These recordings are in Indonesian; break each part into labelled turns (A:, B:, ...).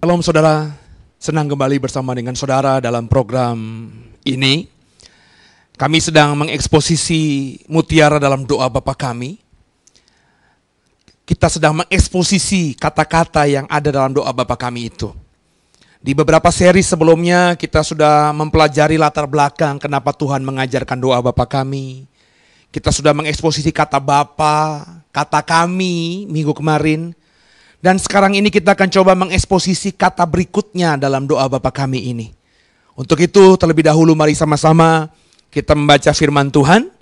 A: Shalom saudara, senang kembali bersama dengan saudara dalam program ini. Kami sedang mengeksposisi mutiara dalam doa Bapa kami. Kita sedang mengeksposisi kata-kata yang ada dalam doa Bapa kami itu. Di beberapa seri sebelumnya kita sudah mempelajari latar belakang kenapa Tuhan mengajarkan doa Bapa kami. Kita sudah mengeksposisi kata Bapa, kata kami minggu kemarin. Dan sekarang ini kita akan coba mengeksposisi kata berikutnya dalam doa Bapa kami ini. Untuk itu terlebih dahulu mari sama-sama kita membaca firman Tuhan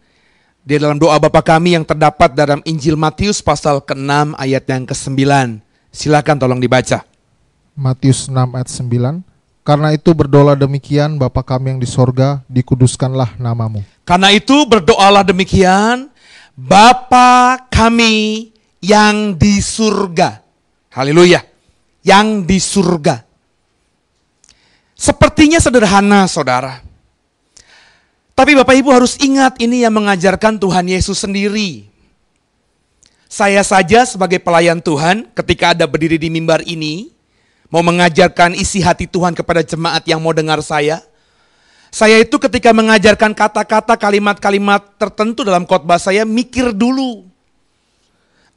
A: di dalam doa Bapa kami yang terdapat dalam Injil Matius pasal ke-6 ayat yang ke-9. Silakan tolong dibaca.
B: Matius 6 ayat 9. Karena itu berdoalah demikian, Bapa kami yang di sorga, dikuduskanlah namamu.
A: Karena itu berdoalah demikian, Bapa kami yang di surga. Haleluya, yang di surga. Sepertinya sederhana saudara. Tapi Bapak Ibu harus ingat ini yang mengajarkan Tuhan Yesus sendiri. Saya saja sebagai pelayan Tuhan ketika ada berdiri di mimbar ini, mau mengajarkan isi hati Tuhan kepada jemaat yang mau dengar saya. Saya itu ketika mengajarkan kata-kata kalimat-kalimat tertentu dalam khotbah saya mikir dulu.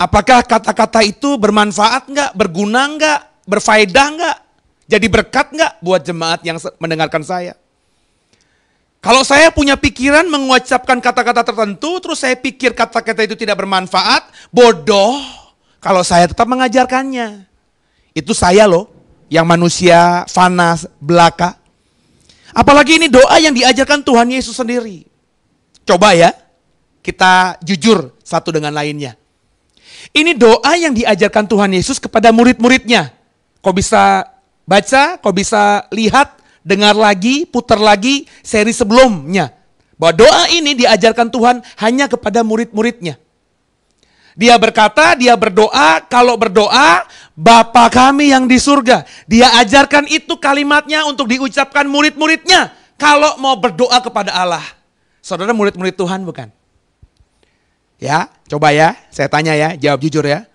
A: Apakah kata-kata itu bermanfaat nggak, berguna nggak, berfaedah nggak, jadi berkat nggak buat jemaat yang mendengarkan saya? Kalau saya punya pikiran mengucapkan kata-kata tertentu, terus saya pikir kata-kata itu tidak bermanfaat, bodoh kalau saya tetap mengajarkannya. Itu saya loh, yang manusia fana belaka. Apalagi ini doa yang diajarkan Tuhan Yesus sendiri. Coba ya, kita jujur satu dengan lainnya. Ini doa yang diajarkan Tuhan Yesus kepada murid-muridnya. Kau bisa baca, kau bisa lihat, dengar lagi, putar lagi seri sebelumnya. Bahwa doa ini diajarkan Tuhan hanya kepada murid-muridnya. Dia berkata, dia berdoa, kalau berdoa, Bapa kami yang di surga. Dia ajarkan itu kalimatnya untuk diucapkan murid-muridnya. Kalau mau berdoa kepada Allah. Saudara murid-murid Tuhan bukan? Ya, coba ya, saya tanya ya, jawab jujur ya.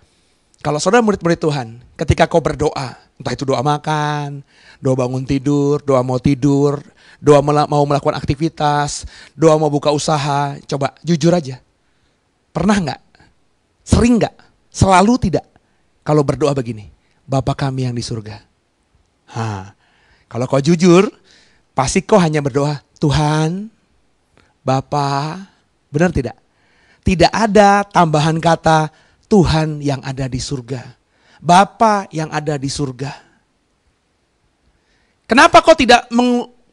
A: Kalau saudara murid-murid Tuhan, ketika kau berdoa, entah itu doa makan, doa bangun tidur, doa mau tidur, doa mau melakukan aktivitas, doa mau buka usaha, coba jujur aja. Pernah nggak? Sering nggak? Selalu tidak? Kalau berdoa begini, Bapa kami yang di surga. Kalau kau jujur, pasti kau hanya berdoa, Tuhan, Bapa, benar tidak? Tidak ada tambahan kata Tuhan yang ada di surga. Bapa yang ada di surga. Kenapa kau tidak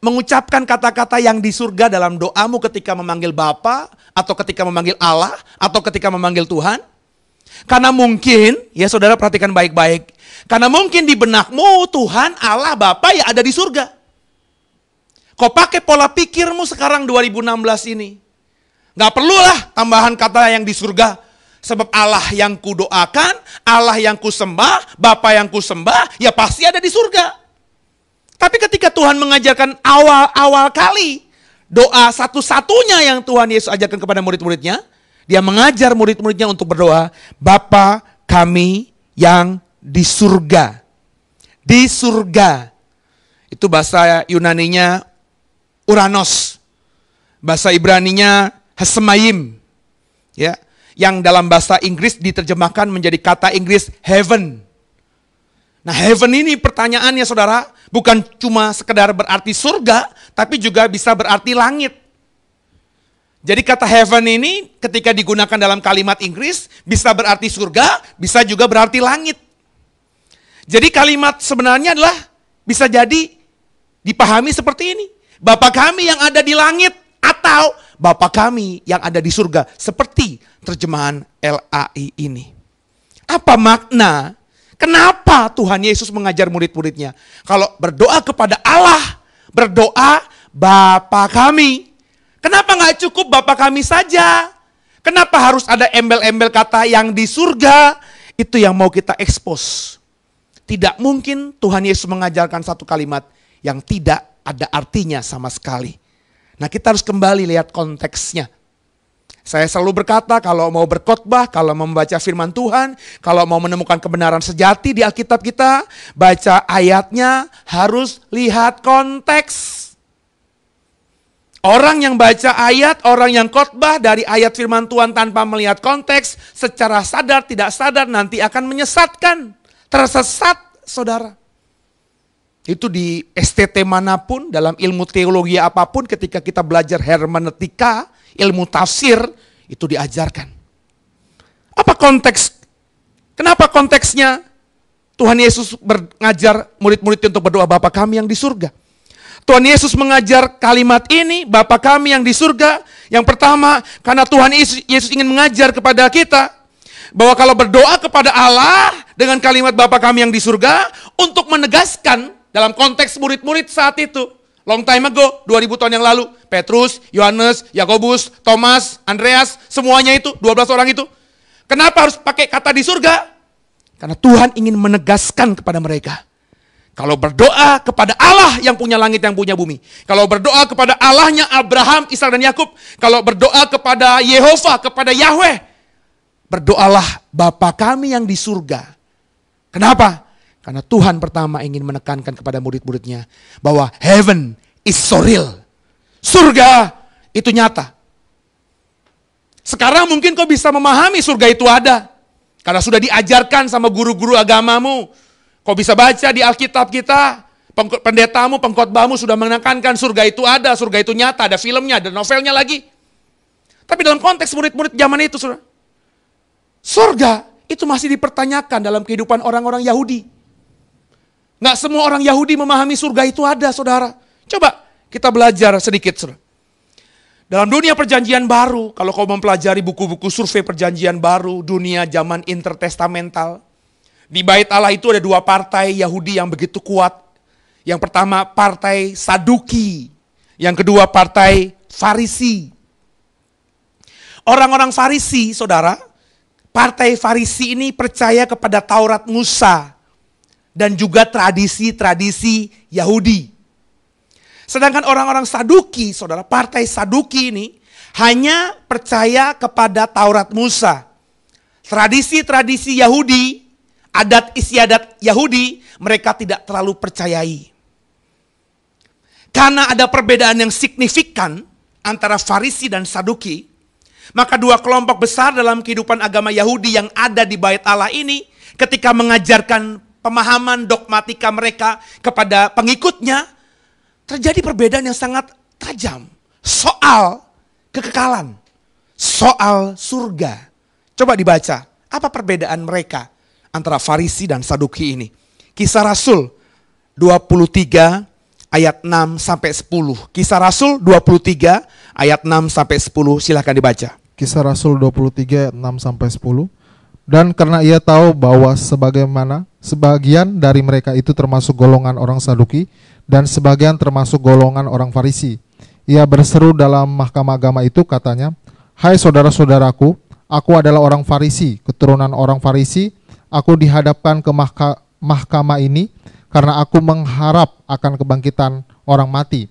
A: mengucapkan kata-kata yang di surga dalam doamu ketika memanggil Bapa, atau ketika memanggil Allah, atau ketika memanggil Tuhan? Karena mungkin, ya saudara perhatikan baik-baik. Karena mungkin di benakmu Tuhan, Allah, Bapa yang ada di surga. Kau pakai pola pikirmu sekarang 2016 ini. Gak perlulah tambahan kata yang di surga. Sebab Allah yang kudoakan, Allah yang kusembah, Bapa yang kusembah, ya pasti ada di surga. Tapi ketika Tuhan mengajarkan awal kali, doa satu-satunya yang Tuhan Yesus ajarkan kepada murid-muridnya, dia mengajar murid-muridnya untuk berdoa, Bapa kami yang di surga. Di surga. Itu bahasa Yunaninya Uranos. Bahasa Ibraninya Hasemayim, ya, yang dalam bahasa Inggris diterjemahkan menjadi kata Inggris heaven. Nah heaven ini pertanyaannya saudara, bukan cuma sekedar berarti surga, tapi juga bisa berarti langit. Jadi kata heaven ini ketika digunakan dalam kalimat Inggris, bisa berarti surga, bisa juga berarti langit. Jadi kalimat sebenarnya adalah bisa jadi dipahami seperti ini. Bapa kami yang ada di langit, atau Bapa kami yang ada di surga, seperti terjemahan LAI ini. Apa makna Kenapa Tuhan Yesus mengajar murid-muridnya? Kalau berdoa kepada Allah, berdoa Bapa kami. Kenapa nggak cukup Bapa kami saja? Kenapa harus ada embel-embel kata yang di surga? Itu yang mau kita expose. Tidak mungkin Tuhan Yesus mengajarkan satu kalimat yang tidak ada artinya sama sekali. Nah, kita harus kembali lihat konteksnya. Saya selalu berkata, kalau mau berkhotbah, kalau mau membaca firman Tuhan, kalau mau menemukan kebenaran sejati di Alkitab kita, baca ayatnya harus lihat konteks. Orang yang baca ayat, orang yang khotbah dari ayat firman Tuhan tanpa melihat konteks, secara sadar tidak sadar nanti akan menyesatkan. Tersesat, saudara. Itu di STT manapun, dalam ilmu teologi apapun, ketika kita belajar hermeneutika, ilmu tafsir, itu diajarkan. Apa konteks? Kenapa konteksnya Tuhan Yesus mengajar murid-murid untuk berdoa Bapa kami yang di surga? Tuhan Yesus mengajar kalimat ini, Bapa kami yang di surga. Yang pertama, karena Tuhan Yesus ingin mengajar kepada kita, bahwa kalau berdoa kepada Allah dengan kalimat Bapa kami yang di surga, untuk menegaskan dalam konteks murid-murid saat itu, long time ago, 2000 tahun yang lalu, Petrus, Yohanes, Yakobus, Thomas, Andreas, semuanya itu, 12 orang itu. Kenapa harus pakai kata di surga? Karena Tuhan ingin menegaskan kepada mereka. Kalau berdoa kepada Allah yang punya langit, yang punya bumi. Kalau berdoa kepada Allahnya Abraham, Ishak dan Yakub. Kalau berdoa kepada Yehova, kepada Yahweh. Berdoalah Bapa kami yang di surga. Kenapa? Karena Tuhan pertama ingin menekankan kepada murid-muridnya. Bahwa heaven is so real. Surga itu nyata. Sekarang mungkin kau bisa memahami surga itu ada. Karena sudah diajarkan sama guru-guru agamamu. Kau bisa baca di Alkitab kita, pendetamu, pengkhotbahmu sudah menekankan surga itu ada, surga itu nyata, ada filmnya, ada novelnya lagi. Tapi dalam konteks murid-murid zaman itu, saudara, surga itu masih dipertanyakan dalam kehidupan orang-orang Yahudi. Nggak semua orang Yahudi memahami surga itu ada, saudara. Coba kita belajar sedikit, saudara. Dalam dunia perjanjian baru, kalau kau mempelajari buku-buku survei perjanjian baru, dunia zaman intertestamental, di Bait Allah itu ada dua partai Yahudi yang begitu kuat. Yang pertama partai Saduki, yang kedua partai Farisi. Orang-orang Farisi, saudara, partai Farisi ini percaya kepada Taurat Musa dan juga tradisi-tradisi Yahudi. Sedangkan orang-orang Saduki, saudara, partai Saduki ini hanya percaya kepada Taurat Musa. Tradisi-tradisi Yahudi, adat istiadat Yahudi, mereka tidak terlalu percayai. Karena ada perbedaan yang signifikan antara Farisi dan Saduki, maka dua kelompok besar dalam kehidupan agama Yahudi yang ada di Bait Allah ini, ketika mengajarkan pemahaman dogmatika mereka kepada pengikutnya, terjadi perbedaan yang sangat tajam. Soal kekekalan, soal surga. Coba dibaca, apa perbedaan mereka antara Farisi dan Saduki ini. Kisah Rasul 23 ayat 6 sampai 10. Kisah Rasul 23 ayat 6 sampai 10, silahkan dibaca.
B: Kisah Rasul 23 ayat 6 sampai 10. Dan karena ia tahu bahwa sebagian dari mereka itu termasuk golongan orang Saduki dan sebagian termasuk golongan orang Farisi, ia berseru dalam mahkamah agama itu, katanya, "Hai saudara-saudaraku, aku adalah orang Farisi, keturunan orang Farisi. Aku dihadapkan ke mahkamah ini karena aku mengharap akan kebangkitan orang mati."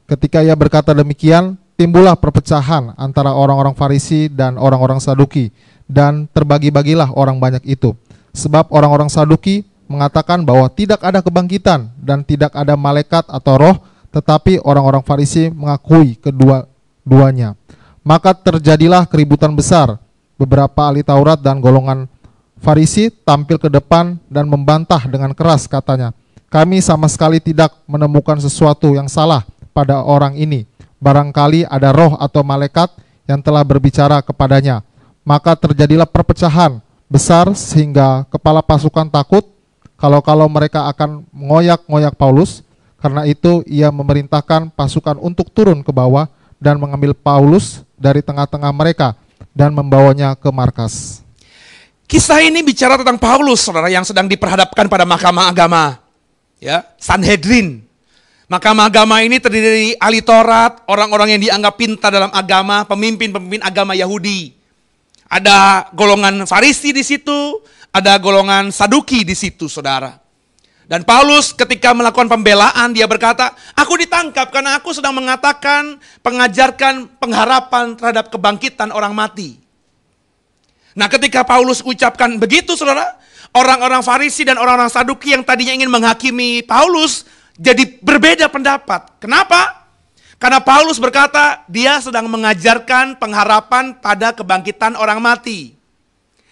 B: Ketika ia berkata demikian, timbullah perpecahan antara orang-orang Farisi dan orang-orang Saduki, dan terbagi-bagilah orang banyak itu. Sebab orang-orang Saduki mengatakan bahwa tidak ada kebangkitan dan tidak ada malaikat atau roh, tetapi orang-orang Farisi mengakui kedua-duanya. Maka terjadilah keributan besar. Beberapa ahli Taurat dan golongan Farisi tampil ke depan dan membantah dengan keras, katanya, "Kami sama sekali tidak menemukan sesuatu yang salah pada orang ini. Barangkali ada roh atau malaikat yang telah berbicara kepadanya." Maka terjadilah perpecahan besar sehingga kepala pasukan takut kalau mereka akan mengoyak-ngoyak Paulus. Karena itu ia memerintahkan pasukan untuk turun ke bawah dan mengambil Paulus dari tengah-tengah mereka dan membawanya ke markas.
A: Kisah ini bicara tentang Paulus, saudara, yang sedang diperhadapkan pada mahkamah agama. Ya, Sanhedrin. Mahkamah agama ini terdiri dari ahli Taurat, orang-orang yang dianggap pintar dalam agama, pemimpin-pemimpin agama Yahudi. Ada golongan Farisi di situ, ada golongan Saduki di situ, saudara. Dan Paulus ketika melakukan pembelaan, dia berkata, aku ditangkap karena aku sedang mengatakan, mengajarkan pengharapan terhadap kebangkitan orang mati. Nah, ketika Paulus ucapkan begitu, saudara, orang-orang Farisi dan orang-orang Saduki yang tadinya ingin menghakimi Paulus jadi berbeda pendapat. Kenapa? Karena Paulus berkata dia sedang mengajarkan pengharapan pada kebangkitan orang mati.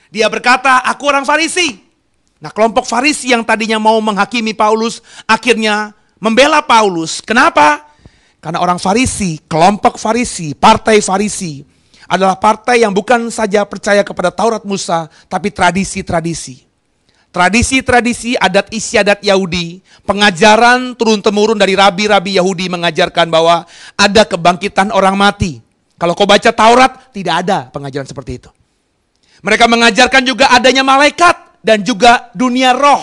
A: Dia berkata, aku orang Farisi. Nah, kelompok Farisi yang tadinya mau menghakimi Paulus akhirnya membela Paulus. Kenapa? Karena orang Farisi, kelompok Farisi, partai Farisi adalah partai yang bukan saja percaya kepada Taurat Musa, tapi tradisi-tradisi. Tradisi-tradisi, adat istiadat Yahudi, pengajaran turun-temurun dari rabi-rabi Yahudi mengajarkan bahwa ada kebangkitan orang mati. Kalau kau baca Taurat, tidak ada pengajaran seperti itu. Mereka mengajarkan juga adanya malaikat dan juga dunia roh.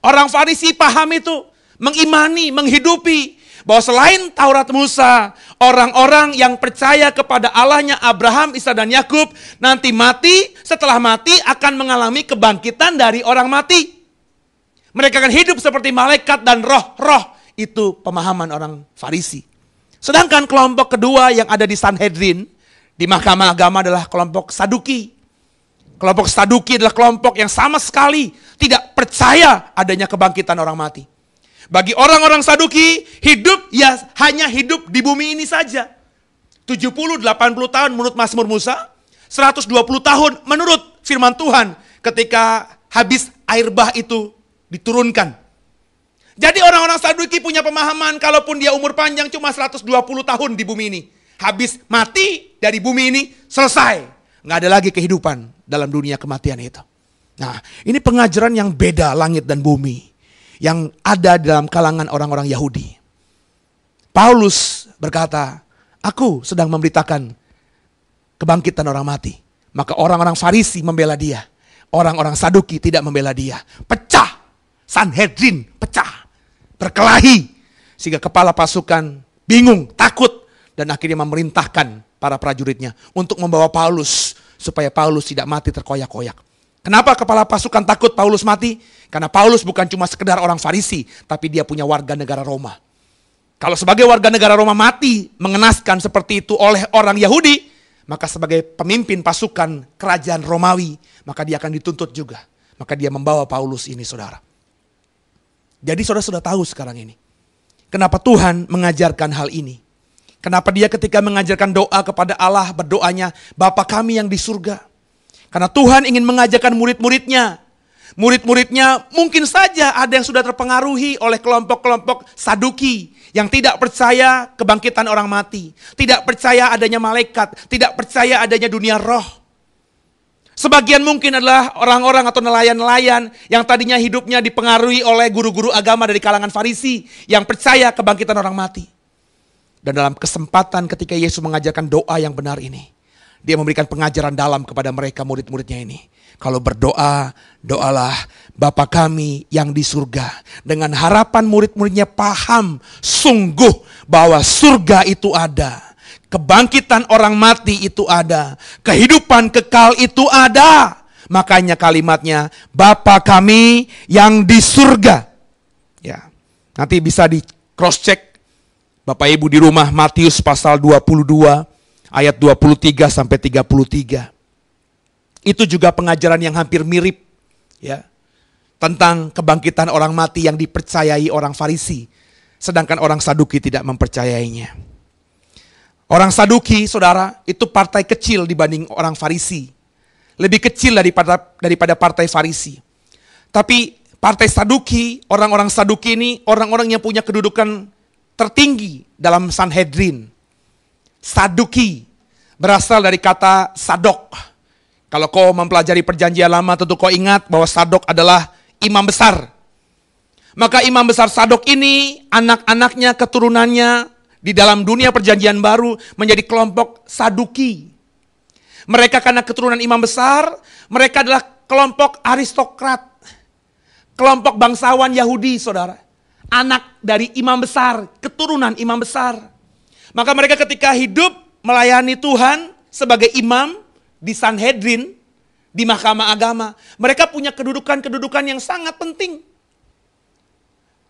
A: Orang Farisi paham itu, mengimani, menghidupi bahwa selain Taurat Musa, orang-orang yang percaya kepada Allahnya Abraham, Ishak dan Yakub nanti mati, setelah mati akan mengalami kebangkitan dari orang mati. Mereka akan hidup seperti malaikat dan roh-roh. Itu pemahaman orang Farisi. Sedangkan kelompok kedua yang ada di Sanhedrin, di mahkamah agama adalah kelompok Saduki. Kelompok Saduki adalah kelompok yang sama sekali tidak percaya adanya kebangkitan orang mati. Bagi orang-orang Saduki, hidup ya hanya hidup di bumi ini saja. 70-80 tahun menurut Mazmur Musa, 120 tahun menurut firman Tuhan ketika habis air bah itu diturunkan. Jadi orang-orang Saduki punya pemahaman kalaupun dia umur panjang cuma 120 tahun di bumi ini. Habis mati dari bumi ini selesai. Nggak ada lagi kehidupan dalam dunia kematian itu. Nah, ini pengajaran yang beda langit dan bumi yang ada dalam kalangan orang-orang Yahudi. Paulus berkata, aku sedang memberitakan kebangkitan orang mati. Maka orang-orang Farisi membela dia. Orang-orang Saduki tidak membela dia. Pecah. Sanhedrin pecah. Berkelahi. Sehingga kepala pasukan bingung, takut. Dan akhirnya memerintahkan para prajuritnya untuk membawa Paulus. Supaya Paulus tidak mati terkoyak-koyak. Kenapa kepala pasukan takut Paulus mati? Karena Paulus bukan cuma sekedar orang Farisi, tapi dia punya warga negara Roma. Kalau sebagai warga negara Roma mati mengenaskan seperti itu oleh orang Yahudi, maka sebagai pemimpin pasukan kerajaan Romawi, maka dia akan dituntut juga. Maka dia membawa Paulus ini, saudara. Jadi saudara sudah tahu sekarang ini. Kenapa Tuhan mengajarkan hal ini? Kenapa dia ketika mengajarkan doa kepada Allah, berdoanya, Bapa kami yang di surga. Karena Tuhan ingin mengajarkan murid-muridnya. Murid-muridnya mungkin saja ada yang sudah terpengaruhi oleh kelompok-kelompok Saduki. Yang tidak percaya kebangkitan orang mati. Tidak percaya adanya malaikat. Tidak percaya adanya dunia roh. Sebagian mungkin adalah orang-orang atau nelayan-nelayan yang tadinya hidupnya dipengaruhi oleh guru-guru agama dari kalangan Farisi. Yang percaya kebangkitan orang mati. Dan dalam kesempatan ketika Yesus mengajarkan doa yang benar ini. Dia memberikan pengajaran dalam kepada mereka murid-muridnya ini. Kalau berdoa, doalah Bapa kami yang di surga. Dengan harapan murid-muridnya paham sungguh bahwa surga itu ada. Kebangkitan orang mati itu ada. Kehidupan kekal itu ada. Makanya kalimatnya Bapa kami yang di surga. Ya, nanti bisa di cross check Bapak Ibu di rumah, Matius pasal 22. Ayat 23 sampai 33. Itu juga pengajaran yang hampir mirip ya. Tentang kebangkitan orang mati yang dipercayai orang Farisi. Sedangkan orang Saduki tidak mempercayainya. Orang Saduki, saudara, itu partai kecil dibanding orang Farisi. Lebih kecil daripada partai Farisi. Tapi partai Saduki, orang-orang Saduki ini orang-orang yang punya kedudukan tertinggi dalam Sanhedrin. Saduki berasal dari kata Sadok. Kalau kau mempelajari perjanjian lama tentu kau ingat bahwa Sadok adalah imam besar. Maka imam besar Sadok ini anak-anaknya, keturunannya di dalam dunia perjanjian baru menjadi kelompok Saduki. Mereka karena keturunan imam besar, mereka adalah kelompok aristokrat, kelompok bangsawan Yahudi, saudara. Anak dari imam besar, keturunan imam besar. Maka mereka ketika hidup melayani Tuhan sebagai imam di Sanhedrin, di mahkamah agama, mereka punya kedudukan-kedudukan yang sangat penting.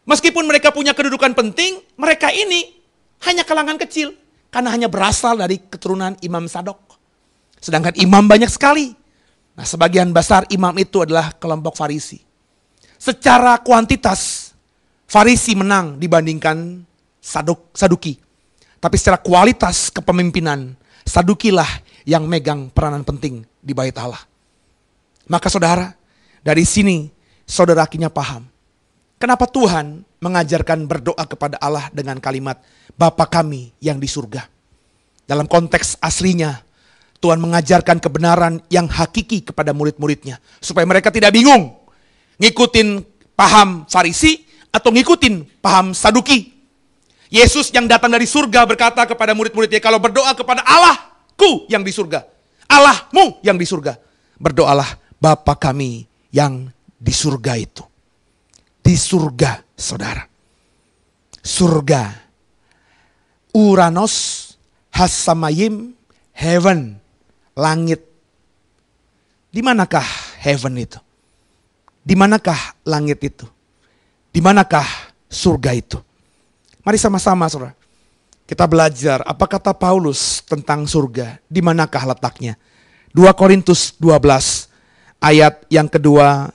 A: Meskipun mereka punya kedudukan penting, mereka ini hanya kalangan kecil, karena hanya berasal dari keturunan Imam Sadok. Sedangkan imam banyak sekali. Nah, sebagian besar imam itu adalah kelompok Farisi. Secara kuantitas, Farisi menang dibandingkan Saduki. Tapi secara kualitas kepemimpinan, Sadukilah yang megang peranan penting di bait Allah. Maka saudara, dari sini saudara akhirnya paham. Kenapa Tuhan mengajarkan berdoa kepada Allah dengan kalimat Bapa kami yang di surga. Dalam konteks aslinya, Tuhan mengajarkan kebenaran yang hakiki kepada murid-muridnya. Supaya mereka tidak bingung. Ngikutin paham Farisi atau ngikutin paham Saduki. Yesus yang datang dari surga berkata kepada murid-muridnya, kalau berdoa kepada Allahku yang di surga, Allahmu yang di surga, berdoalah Bapa kami yang di surga itu. Di surga, saudara. Surga. Uranos, Hasamayim, heaven, langit. Di manakah heaven itu? Di manakah langit itu? Di manakah surga itu? Mari sama-sama, saudara. Kita belajar apa kata Paulus tentang surga. Di manakah letaknya? 2 Korintus 12 ayat yang kedua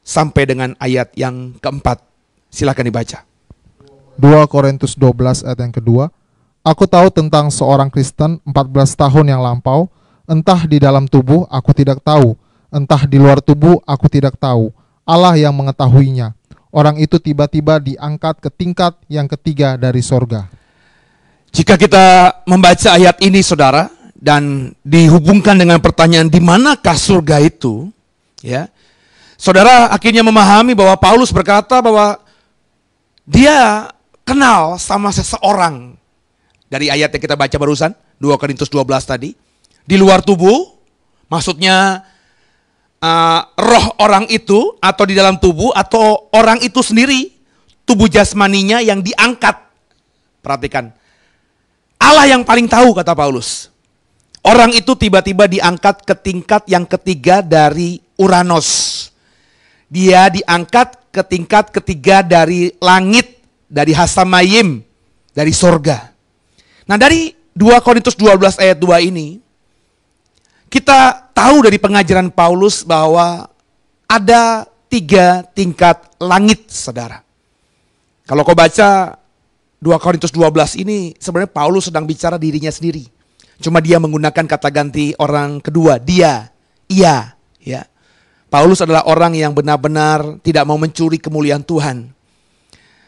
A: sampai dengan ayat yang keempat. Silakan dibaca.
B: 2 Korintus 12 ayat yang kedua. Aku tahu tentang seorang Kristen 14 tahun yang lampau, entah di dalam tubuh aku tidak tahu, entah di luar tubuh aku tidak tahu. Allah yang mengetahuinya. Orang itu tiba-tiba diangkat ke tingkat yang ketiga dari sorga.
A: Jika kita membaca ayat ini, saudara, dan dihubungkan dengan pertanyaan di manakah surga itu, ya, saudara akhirnya memahami bahwa Paulus berkata bahwa dia kenal sama seseorang. Dari ayat yang kita baca barusan, 2 Korintus 12 tadi. Di luar tubuh, maksudnya roh orang itu, atau di dalam tubuh, atau orang itu sendiri, tubuh jasmaninya yang diangkat. Perhatikan, Allah yang paling tahu, kata Paulus. Orang itu tiba-tiba diangkat ke tingkat yang ketiga dari Uranos. Dia diangkat ke tingkat ketiga dari langit, dari Hasamayim, dari sorga. Nah, dari 2 Korintus 12 ayat 2 ini, kita tahu dari pengajaran Paulus bahwa ada 3 tingkat langit, saudara. Kalau kau baca 2 Korintus 12 ini, sebenarnya Paulus sedang bicara dirinya sendiri. Cuma dia menggunakan kata ganti orang kedua, dia, ia. Ya. Paulus adalah orang yang benar-benar tidak mau mencuri kemuliaan Tuhan.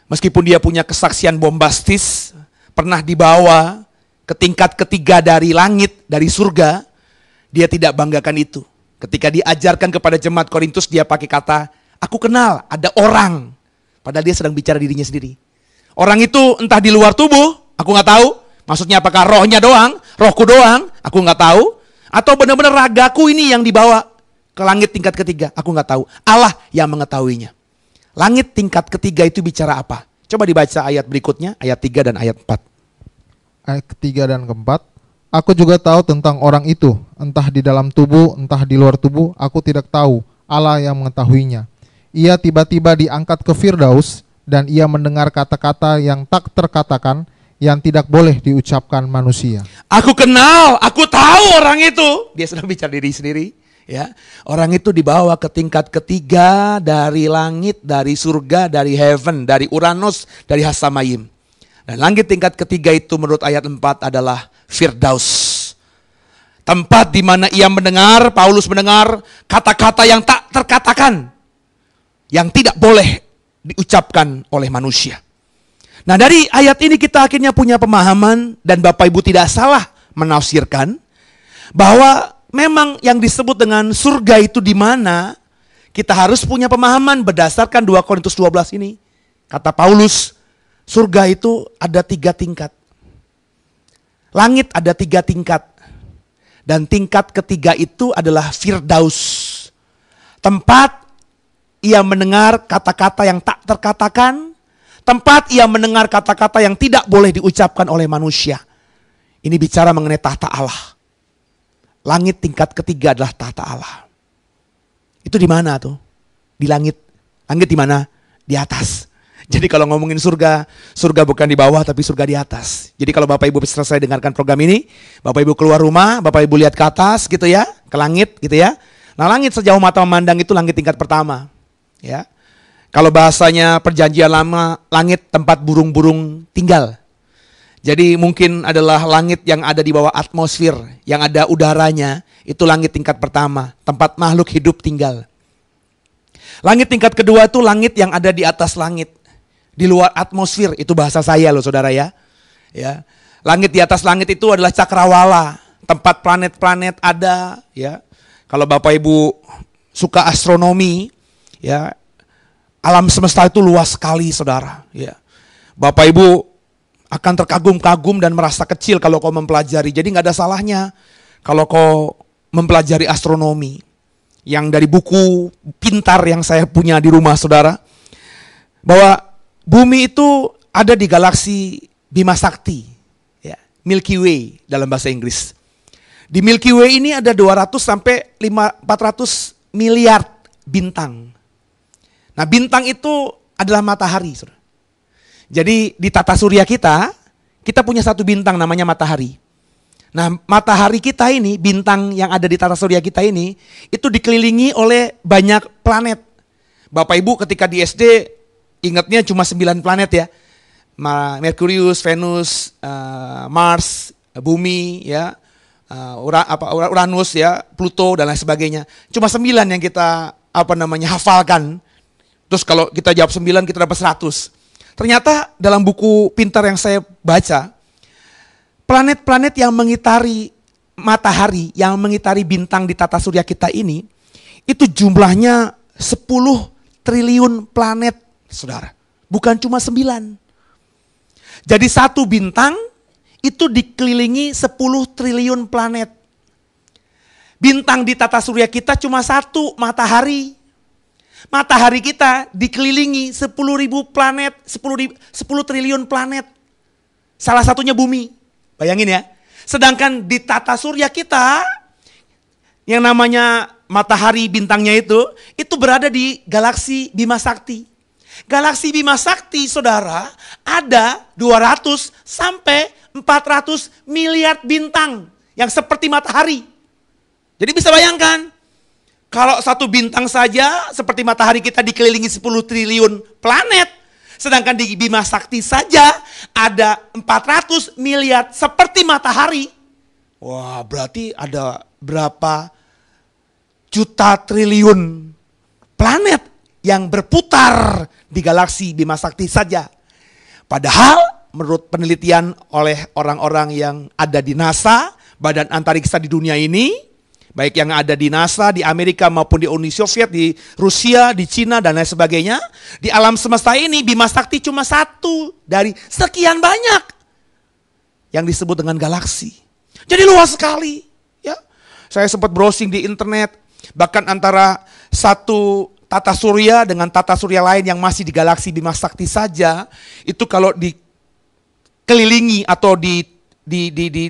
A: Meskipun dia punya kesaksian bombastis, pernah dibawa ke tingkat ketiga dari langit, dari surga, dia tidak banggakan itu. Ketika diajarkan kepada jemaat Korintus, dia pakai kata, aku kenal ada orang. Padahal dia sedang bicara dirinya sendiri. Orang itu entah di luar tubuh, aku nggak tahu. Maksudnya apakah rohnya doang, rohku doang, aku nggak tahu. Atau benar-benar ragaku ini yang dibawa ke langit tingkat ketiga, aku nggak tahu. Allah yang mengetahuinya. Langit tingkat ketiga itu bicara apa? Coba dibaca ayat berikutnya, ayat 3 dan ayat 4.
B: Ayat ketiga dan keempat. Aku juga tahu tentang orang itu, entah di dalam tubuh, entah di luar tubuh, aku tidak tahu. Allah yang mengetahuinya. Ia tiba-tiba diangkat ke Firdaus, dan ia mendengar kata-kata yang tak terkatakan, yang tidak boleh diucapkan manusia.
A: Aku kenal, aku tahu orang itu. Dia sedang bicara diri sendiri. Ya, orang itu dibawa ke tingkat ketiga dari langit, dari surga, dari heaven, dari Uranos, dari Hasamayim. Dan langit tingkat ketiga itu menurut ayat 4 adalah Firdaus. Tempat di mana ia mendengar, Paulus mendengar kata-kata yang tak terkatakan, yang tidak boleh diucapkan oleh manusia. Nah, dari ayat ini kita akhirnya punya pemahaman, dan Bapak Ibu tidak salah menafsirkan bahwa memang yang disebut dengan surga itu di mana, kita harus punya pemahaman berdasarkan 2 Korintus 12 ini. Kata Paulus, surga itu ada 3 tingkat. Langit ada 3 tingkat. Dan tingkat ketiga itu adalah Firdaus. tempat ia mendengar kata-kata yang tak terkatakan, tempat ia mendengar kata-kata yang tidak boleh diucapkan oleh manusia. Ini bicara mengenai tahta Allah. Langit tingkat ketiga adalah tahta Allah. Itu di mana tuh? Di langit. Langit di mana? Di atas. Jadi kalau ngomongin surga, surga bukan di bawah tapi surga di atas. Jadi kalau Bapak Ibu selesai dengarkan program ini, Bapak Ibu keluar rumah, Bapak Ibu lihat ke atas gitu ya, ke langit gitu ya. Nah, langit sejauh mata memandang itu langit tingkat pertama. Ya. Kalau bahasanya perjanjian lama, langit tempat burung-burung tinggal. Jadi mungkin adalah langit yang ada di bawah atmosfer, yang ada udaranya, itu langit tingkat pertama, tempat makhluk hidup tinggal. Langit tingkat kedua itu langit yang ada di atas langit, di luar atmosfer, itu bahasa saya loh saudara ya. Ya. Langit di atas langit itu adalah cakrawala, tempat planet-planet ada ya. Kalau Bapak Ibu suka astronomi ya, alam semesta itu luas sekali saudara ya. Bapak Ibu akan terkagum-kagum dan merasa kecil kalau kau mempelajari. Jadi nggak ada salahnya kalau kau mempelajari astronomi. Yang dari buku pintar yang saya punya di rumah saudara, bahwa bumi itu ada di galaksi Bima Sakti, ya, Milky Way dalam bahasa Inggris. Di Milky Way ini ada 200 sampai 400 miliar bintang. Nah, bintang itu adalah matahari, saudara. Jadi di tata surya kita punya satu bintang namanya matahari. Nah, matahari kita ini, bintang yang ada di tata surya kita ini, itu dikelilingi oleh banyak planet. Bapak Ibu ketika di SD ingatnya cuma 9 planet ya. Merkurius, Venus, Mars, Bumi ya, Uranus ya, Pluto dan lain sebagainya. Cuma 9 yang kita hafalkan. Terus kalau kita jawab 9 kita dapat 100. Ternyata dalam buku pintar yang saya baca, planet-planet yang mengitari matahari, yang mengitari bintang di tata surya kita ini, itu jumlahnya 10 triliun planet, saudara. Bukan cuma 9. Jadi satu bintang itu dikelilingi 10 triliun planet. Bintang di tata surya kita cuma satu, matahari. Matahari kita dikelilingi 10.000 planet, 10 triliun planet. Salah satunya bumi. Bayangin ya, sedangkan di tata surya kita, yang namanya matahari bintangnya itu berada di galaksi Bima Sakti. Galaksi Bima Sakti, saudara, ada 200 sampai 400 miliar bintang yang seperti matahari. Jadi bisa bayangkan, kalau satu bintang saja seperti matahari kita dikelilingi 10 triliun planet, sedangkan di Bima Sakti saja ada 400 miliar seperti matahari. Wah, berarti ada berapa juta triliun planet yang berputar di galaksi Bima Sakti saja. Padahal menurut penelitian oleh orang-orang yang ada di NASA, Badan Antariksa di dunia ini, baik yang ada di NASA, di Amerika maupun di Uni Soviet, di Rusia, di Cina dan lain sebagainya. Di alam semesta ini Bima Sakti cuma satu dari sekian banyak yang disebut dengan galaksi. Jadi luas sekali. Ya, saya sempat browsing di internet, bahkan antara satu tata surya dengan tata surya lain yang masih di galaksi Bima Sakti saja, itu kalau dikelilingi atau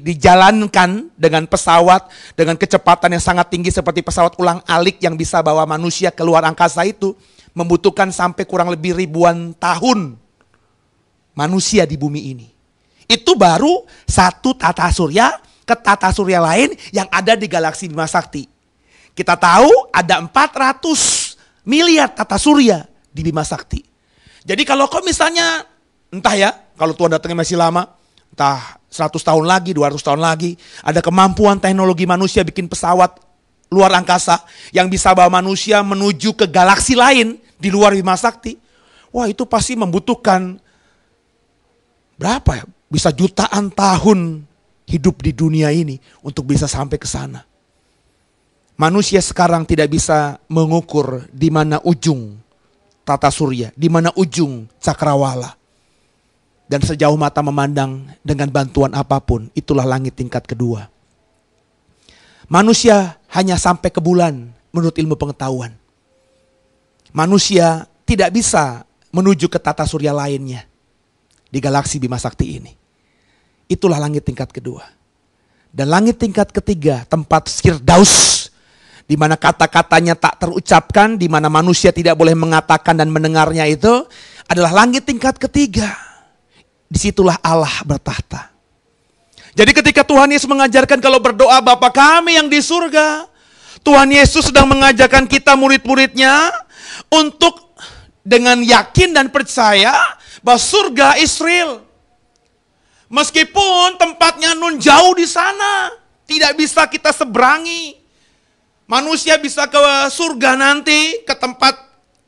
A: dijalankan dengan pesawat dengan kecepatan yang sangat tinggi seperti pesawat ulang-alik yang bisa bawa manusia keluar angkasa, itu membutuhkan sampai kurang lebih ribuan tahun manusia di bumi ini. Itu baru satu tata surya ke tata surya lain yang ada di galaksi Bima Sakti. Kita tahu ada 400 miliar tata surya di Bima Sakti. Jadi kalau kau misalnya, entah ya, kalau Tuhan datangnya masih lama, entah 100 tahun lagi, 200 tahun lagi, ada kemampuan teknologi manusia bikin pesawat luar angkasa yang bisa bawa manusia menuju ke galaksi lain di luar Bima Sakti. Wah, itu pasti membutuhkan berapa ya? Bisa jutaan tahun hidup di dunia ini untuk bisa sampai ke sana. Manusia sekarang tidak bisa mengukur di mana ujung tata surya, di mana ujung cakrawala. Dan sejauh mata memandang dengan bantuan apapun, itulah langit tingkat kedua. Manusia hanya sampai ke bulan menurut ilmu pengetahuan. manusia tidak bisa menuju ke tata surya lainnya di galaksi Bima Sakti ini. Itulah langit tingkat kedua. Dan langit tingkat ketiga, tempat Firdaus, di mana kata-katanya tak terucapkan, di mana manusia tidak boleh mengatakan dan mendengarnya, itu adalah langit tingkat ketiga. Disitulah Allah bertahta. Jadi ketika Tuhan Yesus mengajarkan kalau berdoa Bapa kami yang di surga, Tuhan Yesus sedang mengajarkan kita murid-muridnya untuk dengan yakin dan percaya bahwa surga Israel. Meskipun tempatnya nun jauh di sana, tidak bisa kita seberangi. Manusia bisa ke surga nanti, ke tempat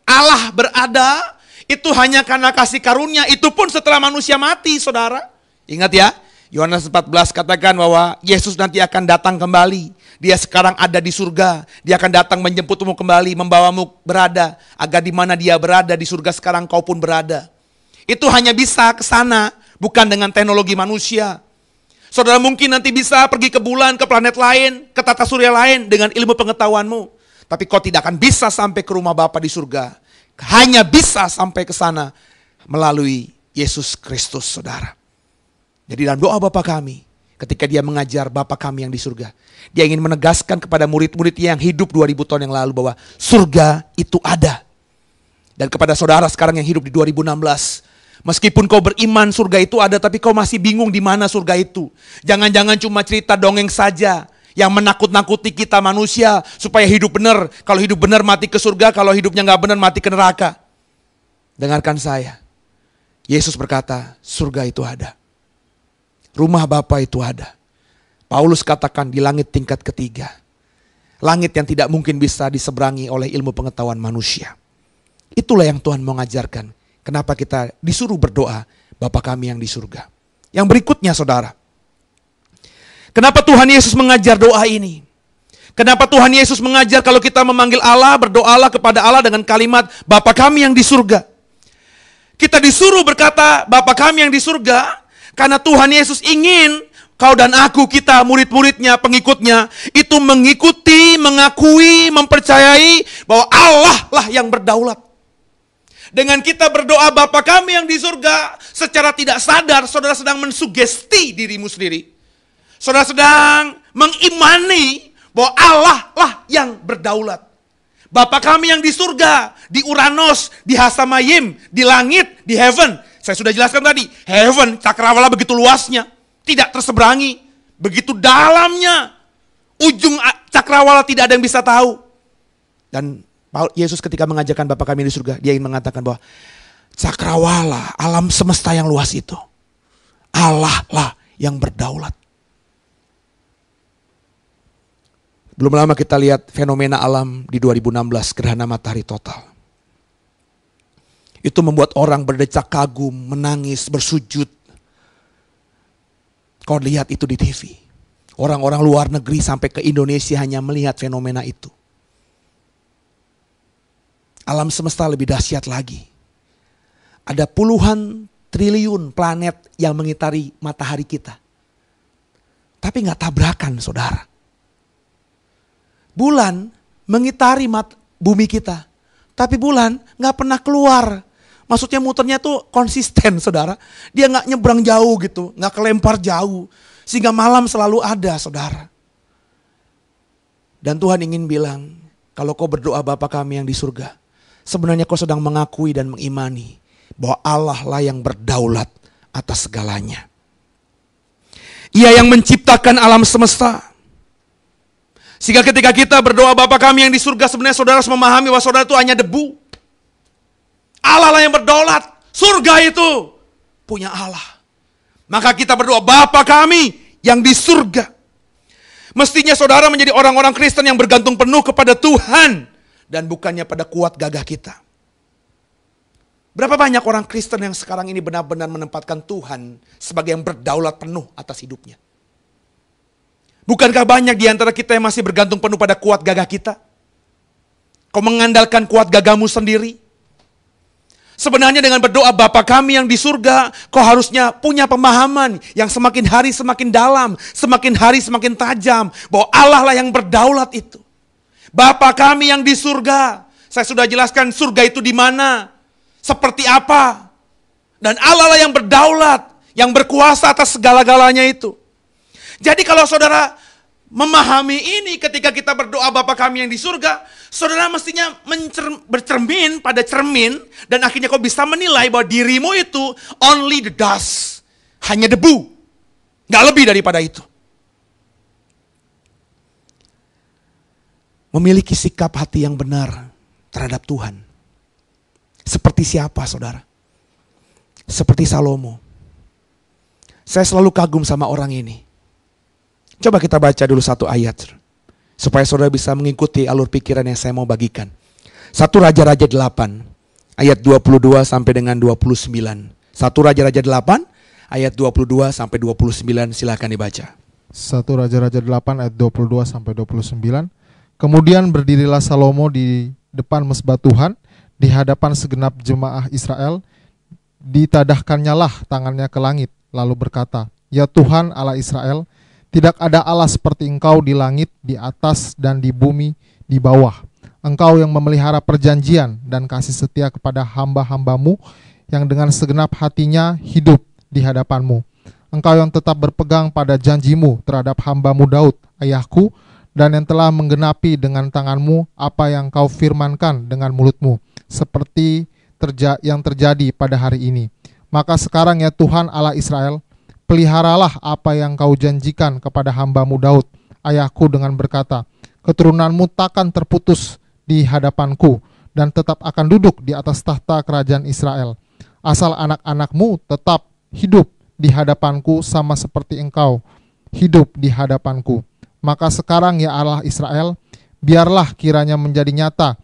A: Allah berada, itu hanya karena kasih karunia, itu pun setelah manusia mati, saudara. Ingat ya, Yohanes 14 katakan bahwa Yesus nanti akan datang kembali. Dia sekarang ada di surga. Dia akan datang menjemputmu kembali, membawamu berada. Agar di mana dia berada di surga sekarang kau pun berada. Itu hanya bisa ke sana, bukan dengan teknologi manusia. Saudara mungkin nanti bisa pergi ke bulan, ke planet lain, ke tata surya lain dengan ilmu pengetahuanmu. Tapi kau tidak akan bisa sampai ke rumah Bapa di surga. Hanya bisa sampai ke sana melalui Yesus Kristus, saudara. Jadi dalam doa Bapa kami, ketika dia mengajar Bapa kami yang di surga, dia ingin menegaskan kepada murid-muridnya yang hidup 2000 tahun yang lalu bahwa surga itu ada. Dan kepada saudara sekarang yang hidup di 2016, meskipun kau beriman surga itu ada, tapi kau masih bingung di mana surga itu. Jangan-jangan cuma cerita dongeng saja yang menakut-nakuti kita manusia supaya hidup benar. Kalau hidup benar mati ke surga, kalau hidupnya nggak benar mati ke neraka. Dengarkan saya. Yesus berkata, surga itu ada. Rumah Bapa itu ada. Paulus katakan di langit tingkat ketiga. Langit yang tidak mungkin bisa diseberangi oleh ilmu pengetahuan manusia. Itulah yang Tuhan mau ngajarkan. Kenapa kita disuruh berdoa, Bapa kami yang di surga. Yang berikutnya saudara. Kenapa Tuhan Yesus mengajar doa ini? Kenapa Tuhan Yesus mengajar kalau kita memanggil Allah, berdoalah kepada Allah dengan kalimat Bapa kami yang di surga. Kita disuruh berkata Bapa kami yang di surga, karena Tuhan Yesus ingin kau dan aku, kita murid-muridnya, pengikutnya, itu mengikuti, mengakui, mempercayai bahwa Allah lah yang berdaulat. Dengan kita berdoa Bapa kami yang di surga, secara tidak sadar saudara sedang mensugesti dirimu sendiri. Saudara sedang mengimani bahwa Allah lah yang berdaulat. Bapa kami yang di surga, di Uranus, di Hasamayim, di langit, di heaven. Saya sudah jelaskan tadi, heaven, cakrawala begitu luasnya, tidak terseberangi, begitu dalamnya. Ujung cakrawala tidak ada yang bisa tahu. Dan Yesus ketika mengajarkan Bapa kami di surga, dia ingin mengatakan bahwa cakrawala, alam semesta yang luas itu, Allah lah yang berdaulat. Belum lama kita lihat fenomena alam di 2016, gerhana matahari total. Itu membuat orang berdecak kagum, menangis, bersujud. Kau lihat itu di TV. Orang-orang luar negeri sampai ke Indonesia hanya melihat fenomena itu. Alam semesta lebih dahsyat lagi. Ada puluhan triliun planet yang mengitari matahari kita. Tapi gak tabrakan saudara. Bulan mengitari bumi kita. Tapi bulan gak pernah keluar. Maksudnya muternya tuh konsisten saudara. Dia gak nyebrang jauh gitu. Gak kelempar jauh. Sehingga malam selalu ada saudara. Dan Tuhan ingin bilang. Kalau kau berdoa Bapa kami yang di surga. Sebenarnya kau sedang mengakui dan mengimani. Bahwa Allah lah yang berdaulat atas segalanya. Ia yang menciptakan alam semesta. Sehingga ketika kita berdoa Bapa kami yang di surga. Sebenarnya saudara harus memahami bahwa saudara itu hanya debu. Allah lah yang berdaulat. Surga itu punya Allah. Maka kita berdoa Bapa kami yang di surga. Mestinya saudara menjadi orang-orang Kristen yang bergantung penuh kepada Tuhan. Dan bukannya pada kuat gagah kita. Berapa banyak orang Kristen yang sekarang ini benar-benar menempatkan Tuhan sebagai yang berdaulat penuh atas hidupnya. Bukankah banyak di antara kita yang masih bergantung penuh pada kuat gagah kita? Kau mengandalkan kuat gagahmu sendiri. Sebenarnya dengan berdoa Bapa kami yang di surga, kau harusnya punya pemahaman yang semakin hari semakin dalam, semakin hari semakin tajam, bahwa Allah lah yang berdaulat itu. Bapa kami yang di surga, Saya sudah jelaskan surga itu di mana, seperti apa. Dan Allah lah yang berdaulat, yang berkuasa atas segala-galanya itu. Jadi kalau saudara memahami ini ketika kita berdoa Bapa kami yang di surga, saudara mestinya bercermin pada cermin, dan akhirnya kau bisa menilai bahwa dirimu itu only the dust, hanya debu, gak lebih daripada itu. Memiliki sikap hati yang benar terhadap Tuhan. Seperti siapa saudara? Seperti Salomo. Saya selalu kagum sama orang ini. Coba kita baca dulu satu ayat, supaya saudara bisa mengikuti alur pikiran yang saya mau bagikan. 1 Raja-Raja 8, ayat 22 sampai dengan 29. 1 Raja-Raja 8, ayat 22 sampai 29, silakan dibaca.
B: 1 Raja-Raja 8 ayat 22 sampai 29. Kemudian berdirilah Salomo di depan mezbah Tuhan, di hadapan segenap jemaah Israel. Ditadahkannya lah tangannya ke langit, lalu berkata, "Ya Tuhan Allah Israel, tidak ada Allah seperti Engkau di langit, di atas, dan di bumi, di bawah. Engkau yang memelihara perjanjian dan kasih setia kepada hamba-hambamu, yang dengan segenap hatinya hidup di hadapanmu. Engkau yang tetap berpegang pada janjimu terhadap hambamu Daud, ayahku, dan yang telah menggenapi dengan tanganmu apa yang kau firmankan dengan mulutmu, seperti yang terjadi pada hari ini. Maka sekarang ya Tuhan Allah Israel, peliharalah apa yang kau janjikan kepada hambamu Daud, ayahku, dengan berkata, keturunanmu takkan terputus di hadapanku, dan tetap akan duduk di atas tahta kerajaan Israel. Asal anak-anakmu tetap hidup di hadapanku sama seperti engkau hidup di hadapanku. Maka sekarang ya Allah Israel, biarlah kiranya menjadi nyata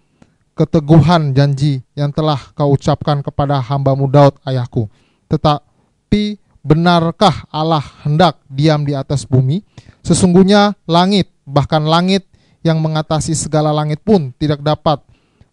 B: keteguhan janji yang telah kau ucapkan kepada hambamu Daud ayahku. Tetapi benarkah Allah hendak diam di atas bumi? Sesungguhnya langit, bahkan langit yang mengatasi segala langit pun tidak dapat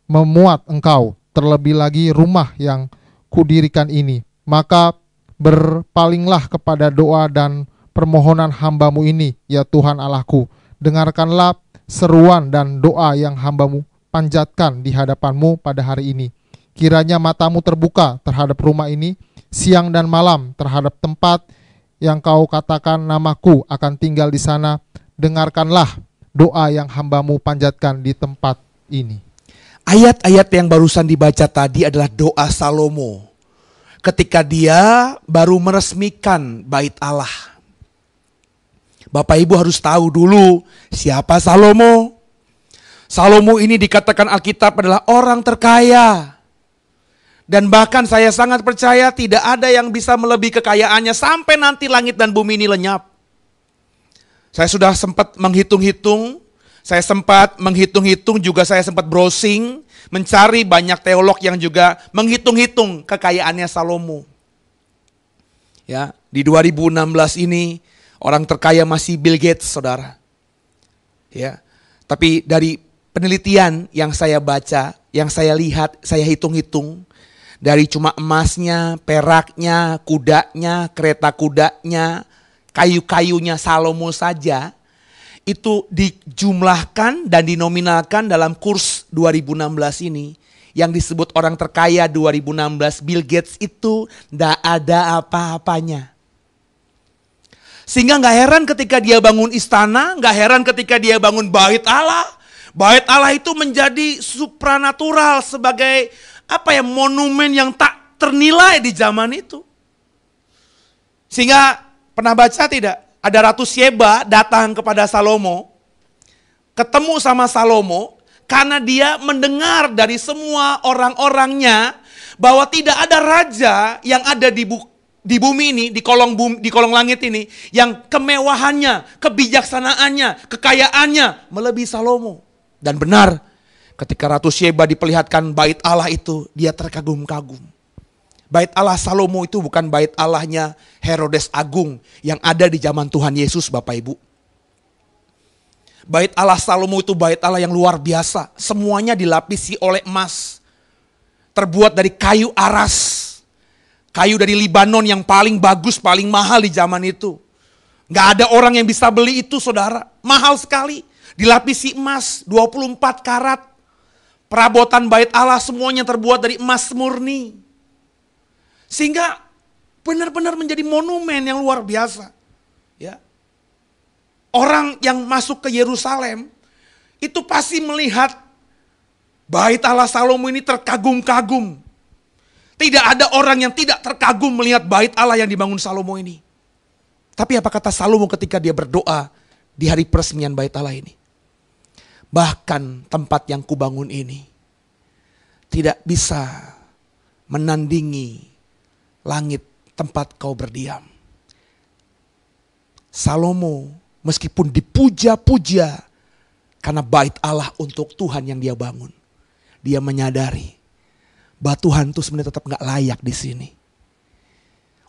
B: memuat engkau, terlebih lagi rumah yang kudirikan ini. Maka berpalinglah kepada doa dan permohonan hambamu ini, ya Tuhan Allahku. Dengarkanlah seruan dan doa yang hambamu panjatkan di hadapanmu pada hari ini. Kiranya matamu terbuka terhadap rumah ini, siang dan malam terhadap tempat yang kau katakan namaku akan tinggal di sana. Dengarkanlah doa yang hambamu panjatkan di tempat ini.
A: Ayat-ayat yang barusan dibaca tadi adalah doa Salomo ketika dia baru meresmikan bait Allah. Bapak Ibu harus tahu dulu siapa Salomo. Salomo ini dikatakan Alkitab adalah orang terkaya. Dan bahkan saya sangat percaya tidak ada yang bisa melebihi kekayaannya sampai nanti langit dan bumi ini lenyap. Saya sudah sempat menghitung-hitung, juga saya sempat browsing, mencari banyak teolog yang juga menghitung-hitung kekayaannya Salomo. Ya, di 2016 ini orang terkaya masih Bill Gates, saudara. Ya, tapi dari penelitian yang saya baca, yang saya lihat, saya hitung-hitung, dari cuma emasnya, peraknya, kudanya, kereta kudanya, kayu-kayunya Salomo saja, itu dijumlahkan dan dinominalkan dalam kurs 2016 ini. Yang disebut orang terkaya 2016, Bill Gates itu tidak ada apa-apanya. Sehingga gak heran ketika dia bangun istana, gak heran ketika dia bangun bait Allah. Bait Allah itu menjadi supranatural sebagai monumen yang tak ternilai di zaman itu. Sehingga pernah baca tidak? Ada Ratu Sheba datang kepada Salomo, ketemu sama Salomo, karena dia mendengar dari semua orang-orangnya bahwa tidak ada raja yang ada di bumi ini, di kolong langit ini, yang kemewahannya, kebijaksanaannya, kekayaannya melebihi Salomo. Dan benar, ketika Ratu Sheba diperlihatkan bait Allah itu, dia terkagum-kagum. Bait Allah Salomo itu bukan bait Allahnya Herodes Agung yang ada di zaman Tuhan Yesus, Bapak Ibu. Bait Allah Salomo itu bait Allah yang luar biasa. Semuanya dilapisi oleh emas. Terbuat dari kayu aras. Kayu dari Libanon yang paling bagus, paling mahal di zaman itu. Gak ada orang yang bisa beli itu, saudara. Mahal sekali. Dilapisi emas 24 karat. Perabotan bait Allah semuanya terbuat dari emas murni. Sehingga benar-benar menjadi monumen yang luar biasa. Ya. Orang yang masuk ke Yerusalem itu pasti melihat bait Allah Salomo ini terkagum-kagum. Tidak ada orang yang tidak terkagum melihat bait Allah yang dibangun Salomo ini. Tapi apa kata Salomo ketika dia berdoa di hari peresmian bait Allah ini? Bahkan tempat yang kubangun ini tidak bisa menandingi langit tempat kau berdiam. Salomo meskipun dipuja-puja karena bait Allah untuk Tuhan yang dia bangun, dia menyadari bahwa Tuhan itu sebenarnya tetap gak layak di sini.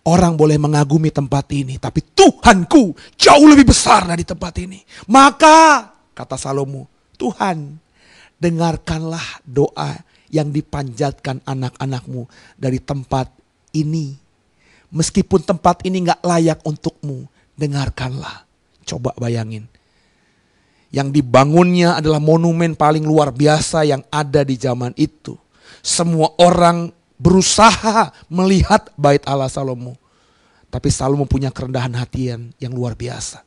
A: Orang boleh mengagumi tempat ini, tapi Tuhanku jauh lebih besar dari tempat ini. Maka, kata Salomo, Tuhan, dengarkanlah doa yang dipanjatkan anak-anakmu dari tempat ini. Meskipun tempat ini gak layak untukmu, dengarkanlah. Coba bayangin. Yang dibangunnya adalah monumen paling luar biasa yang ada di zaman itu. Semua orang berusaha melihat bait Allah Salomo. Tapi Salomo punya kerendahan hati yang luar biasa.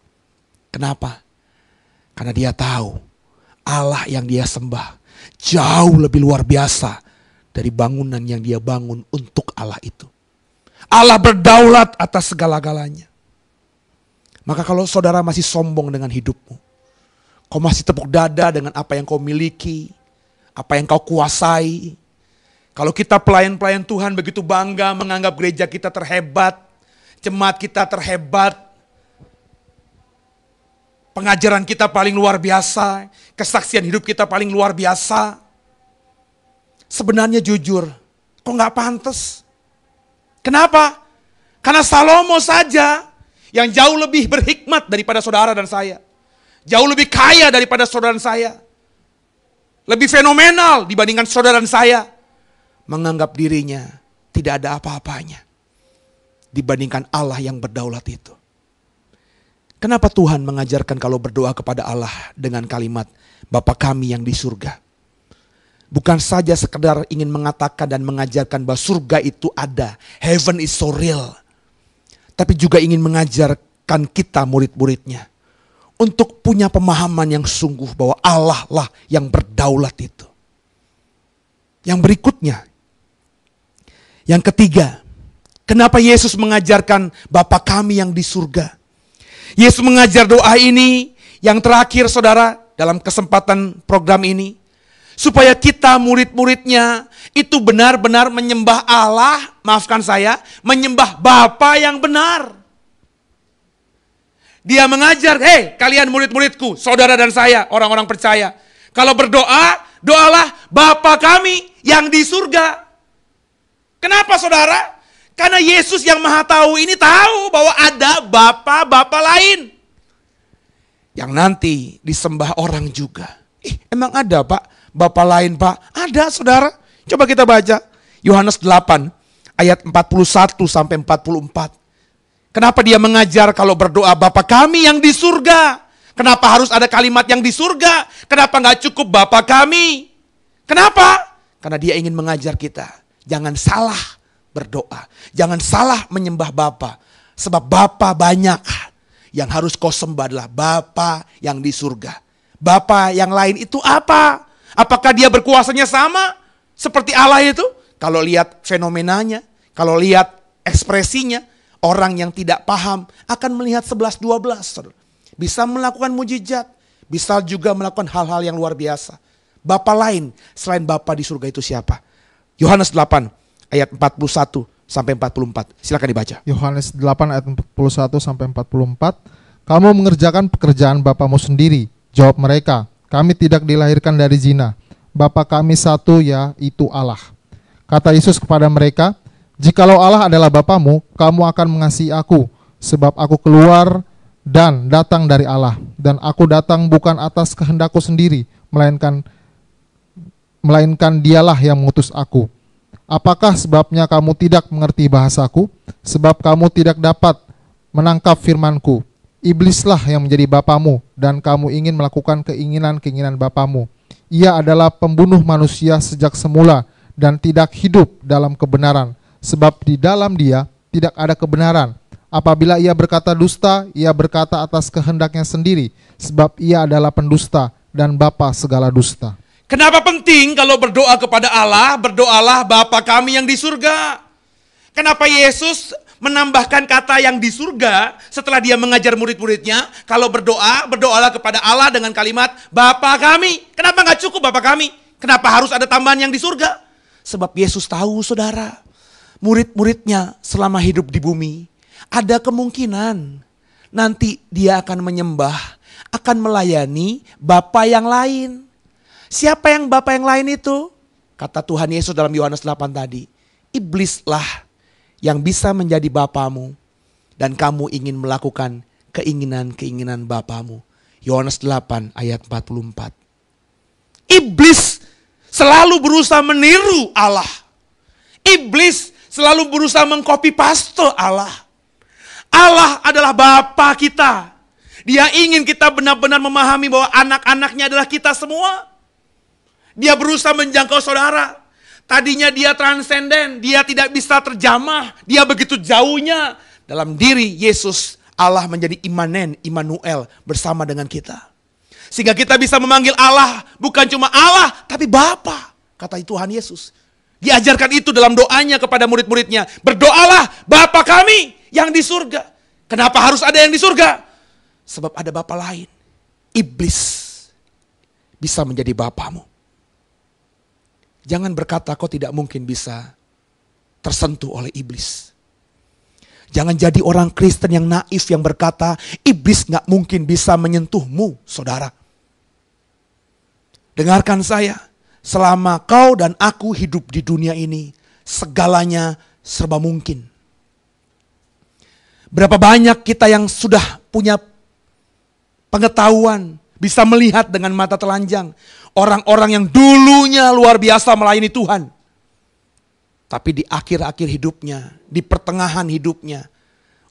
A: Kenapa? Karena dia tahu Allah yang dia sembah jauh lebih luar biasa dari bangunan yang dia bangun untuk Allah itu. Allah berdaulat atas segala-galanya. Maka kalau saudara masih sombong dengan hidupmu, kau masih tepuk dada dengan apa yang kau miliki, apa yang kau kuasai. Kalau kita pelayan-pelayan Tuhan begitu bangga menganggap gereja kita terhebat, jemaat kita terhebat, pengajaran kita paling luar biasa, kesaksian hidup kita paling luar biasa. Sebenarnya jujur, kok gak pantas? Kenapa? Karena Salomo saja yang jauh lebih berhikmat daripada saudara dan saya. Jauh lebih kaya daripada saudara dan saya. Lebih fenomenal dibandingkan saudara dan saya. Menganggap dirinya tidak ada apa-apanya dibandingkan Allah yang berdaulat itu. Kenapa Tuhan mengajarkan kalau berdoa kepada Allah dengan kalimat Bapa kami yang di surga? Bukan saja sekedar ingin mengatakan dan mengajarkan bahwa surga itu ada, heaven is so real. Tapi juga ingin mengajarkan kita murid-muridnya untuk punya pemahaman yang sungguh bahwa Allah lah yang berdaulat itu. Yang berikutnya, yang ketiga, kenapa Yesus mengajarkan Bapa kami yang di surga? Yesus mengajar doa ini yang terakhir saudara dalam kesempatan program ini. Supaya kita murid-muridnya itu benar-benar menyembah Allah, maafkan saya, menyembah Bapa yang benar. Dia mengajar, hei kalian murid-muridku, saudara dan saya, orang-orang percaya. Kalau berdoa, doalah Bapa kami yang di surga. Kenapa saudara? Karena Yesus yang Maha Tahu ini tahu bahwa ada Bapa-Bapa lain. Yang nanti disembah orang juga. Emang ada Pak? Bapa lain Pak? Ada saudara. Coba kita baca. Yohanes 8 ayat 41 sampai 44. Kenapa dia mengajar kalau berdoa Bapa kami yang di surga? Kenapa harus ada kalimat yang di surga? Kenapa gak cukup Bapa kami? Kenapa? Karena dia ingin mengajar kita. Jangan salah berdoa. Jangan salah menyembah Bapa. Sebab Bapa banyak. Yang harus kau sembah adalah Bapa yang di surga. Bapa yang lain itu apa? Apakah dia berkuasanya sama seperti Allah itu? Kalau lihat fenomenanya, kalau lihat ekspresinya, orang yang tidak paham akan melihat 11-12. Bisa melakukan mujizat, bisa juga melakukan hal-hal yang luar biasa. Bapa lain selain Bapa di surga itu siapa? Yohanes 8 ayat 41 sampai 44. Silakan dibaca.
B: Yohanes 8 ayat 41 sampai 44. Kamu mengerjakan pekerjaan bapamu sendiri. Jawab mereka, kami tidak dilahirkan dari zina. Bapa kami satu, yaitu Allah. Kata Yesus kepada mereka, jikalau Allah adalah Bapamu, kamu akan mengasihi aku, sebab aku keluar dan datang dari Allah. Dan aku datang bukan atas kehendakku sendiri, melainkan dialah yang mengutus aku. Apakah sebabnya kamu tidak mengerti bahasaku? Sebab kamu tidak dapat menangkap firmanku. Iblislah yang menjadi bapamu, dan kamu ingin melakukan keinginan-keinginan bapamu. ia adalah pembunuh manusia sejak semula dan tidak hidup dalam kebenaran, sebab di dalam dia tidak ada kebenaran. Apabila ia berkata dusta, ia berkata atas kehendaknya sendiri, sebab ia adalah pendusta dan bapa segala dusta.
A: Kenapa penting kalau berdoa kepada Allah, berdoalah Bapa kami yang di surga? Kenapa Yesus menambahkan kata yang di surga setelah dia mengajar murid-muridnya? Kalau berdoa, berdoalah kepada Allah dengan kalimat Bapa kami. Kenapa nggak cukup Bapa kami? Kenapa harus ada tambahan yang di surga? Sebab Yesus tahu, saudara, murid-muridnya selama hidup di bumi, ada kemungkinan nanti dia akan menyembah, akan melayani Bapa yang lain. Siapa yang Bapa yang lain itu? Kata Tuhan Yesus dalam Yohanes 8 tadi, iblislah yang bisa menjadi bapamu dan kamu ingin melakukan keinginan-keinginan bapamu. Yohanes 8 ayat 44. Iblis selalu berusaha meniru Allah. Iblis selalu berusaha mengcopy paste Allah. Allah adalah Bapa kita. Dia ingin kita benar-benar memahami bahwa anak-anaknya adalah kita semua. Dia berusaha menjangkau saudara. Tadinya dia transenden, dia tidak bisa terjamah, dia begitu jauhnya. Dalam diri Yesus, Allah menjadi Imanen, Immanuel bersama dengan kita. Sehingga kita bisa memanggil Allah bukan cuma Allah, tapi Bapa, kata Tuhan Yesus. Diajarkan itu dalam doanya kepada murid-muridnya. Berdoalah Bapa kami yang di surga. Kenapa harus ada yang di surga? Sebab ada Bapa lain. Iblis bisa menjadi bapamu. Jangan berkata kau tidak mungkin bisa tersentuh oleh iblis. Jangan jadi orang Kristen yang naif yang berkata iblis gak mungkin bisa menyentuhmu, saudara. Dengarkan saya, selama kau dan aku hidup di dunia ini, segalanya serba mungkin. Berapa banyak kita yang sudah punya pengetahuan, bisa melihat dengan mata telanjang. Orang-orang yang dulunya luar biasa melayani Tuhan. Tapi di akhir-akhir hidupnya, di pertengahan hidupnya,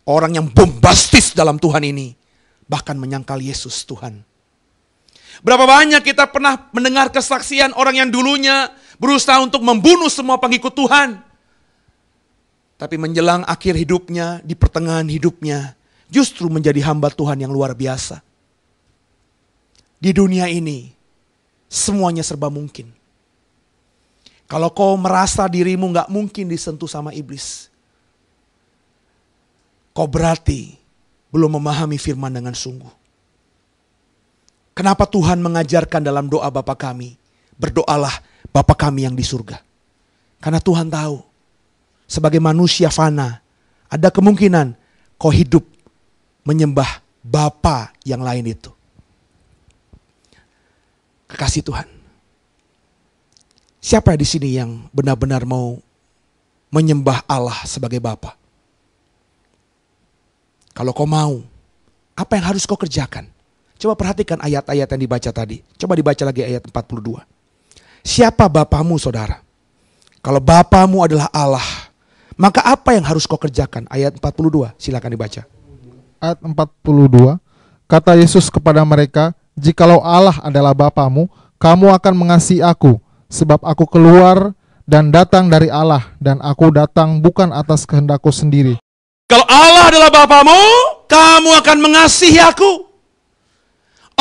A: orang yang bombastis dalam Tuhan ini, bahkan menyangkal Yesus Tuhan. Berapa banyak kita pernah mendengar kesaksian orang yang dulunya berusaha untuk membunuh semua pengikut Tuhan. Tapi menjelang akhir hidupnya, di pertengahan hidupnya, justru menjadi hamba Tuhan yang luar biasa. Di dunia ini, semuanya serba mungkin. Kalau kau merasa dirimu gak mungkin disentuh sama iblis, kau berarti belum memahami firman dengan sungguh. Kenapa Tuhan mengajarkan dalam doa Bapa kami, berdoalah Bapa kami yang di surga. Karena Tuhan tahu, sebagai manusia fana, ada kemungkinan kau hidup menyembah Bapa yang lain itu. Kekasih Tuhan. Siapa di sini yang benar-benar mau menyembah Allah sebagai Bapa? Kalau kau mau, apa yang harus kau kerjakan? Coba perhatikan ayat-ayat yang dibaca tadi. Coba dibaca lagi ayat 42. Siapa Bapamu, saudara? Kalau Bapamu adalah Allah, maka apa yang harus kau kerjakan? Ayat 42, silakan dibaca.
B: Ayat 42, kata Yesus kepada mereka, jikalau Allah adalah Bapamu, kamu akan mengasihi aku, sebab aku keluar dan datang dari Allah, dan aku datang bukan atas kehendakku sendiri.
A: Kalau Allah adalah Bapamu, kamu akan mengasihi aku.